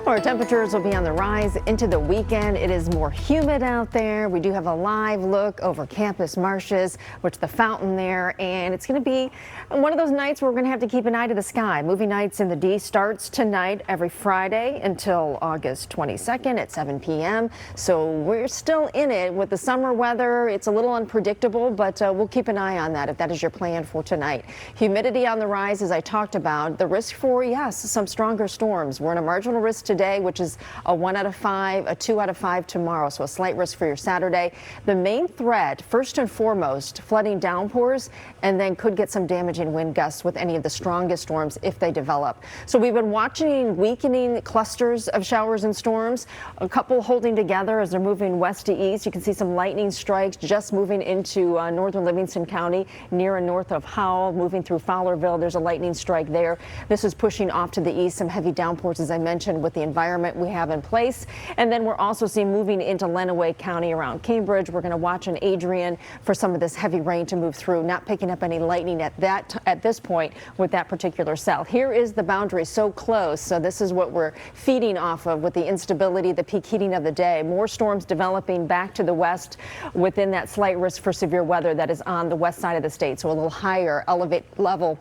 Our temperatures will be on the rise into the weekend. It is more humid out there. We do have a live look over Campus Marshes, which the fountain there, and it's going to be one of those nights where we're going to have to keep an eye to the sky. Movie nights in the D starts tonight every Friday until August 22nd at 7 p.m. So we're still in it with the summer weather. It's a little unpredictable, but we'll keep an eye on that if that is your plan for tonight. Humidity on the rise, as I talked about. The risk for, yes, some stronger storms. We're in a marginal risk today, which is a 1 out of 5, a 2 out of 5 tomorrow. So a slight risk for your Saturday. The main threat, first and foremost, flooding downpours, and then could get some damaging wind gusts with any of the strongest storms if they develop. So we've been watching weakening clusters of showers and storms, a couple holding together as they're moving west to east. You can see some lightning strikes just moving into northern Livingston County, near and north of Howell, moving through Fowlerville. There's a lightning strike there. This is pushing off to the east, some heavy downpours, as I mentioned, with the environment we have in place. And then we're also seeing moving into Lenawee County around Cambridge. We're going to watch an Adrian for some of this heavy rain to move through, not picking up any lightning at this point with that particular cell. Here is the boundary so close. So this is what we're feeding off of with the instability, the peak heating of the day. More storms developing back to the west within that slight risk for severe weather that is on the west side of the state. So a little higher level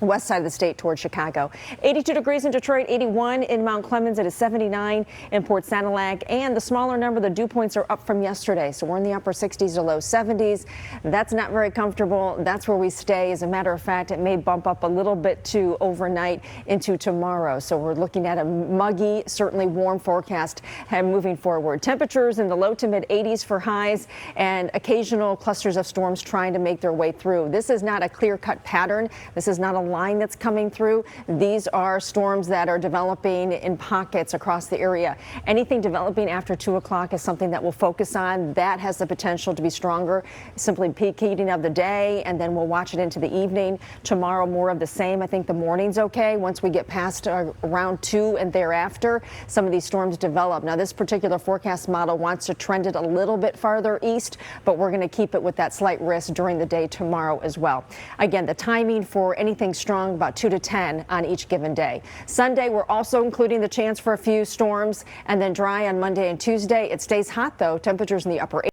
west side of the state towards Chicago. 82 degrees in Detroit, 81 in Mount Clemens. It is 79 in Port Sanilac, and the smaller number, the dew points are up from yesterday. So we're in the upper 60s to low 70s. That's not very comfortable. That's where we stay. As a matter of fact, it may bump up a little bit too overnight into tomorrow. So we're looking at a muggy, certainly warm forecast moving forward. Temperatures in the low to mid 80s for highs, and occasional clusters of storms trying to make their way through. This is not a clear-cut pattern. This is not a line that's coming through. These are storms that are developing in pockets across the area. Anything developing after 2 o'clock is something that we'll focus on. That has the potential to be stronger. Simply peak heating of the day, and then we'll watch it into the evening. Tomorrow, more of the same. I think the morning's okay. Once we get past around 2 and thereafter, some of these storms develop. Now, this particular forecast model wants to trend it a little bit farther east, but we're going to keep it with that slight risk during the day tomorrow as well. Again, the timing for anything strong about 2 to 10 on each given day. Sunday, we're also including the chance for a few storms, and then dry on Monday and Tuesday. It stays hot, though. Temperatures in the upper 80s.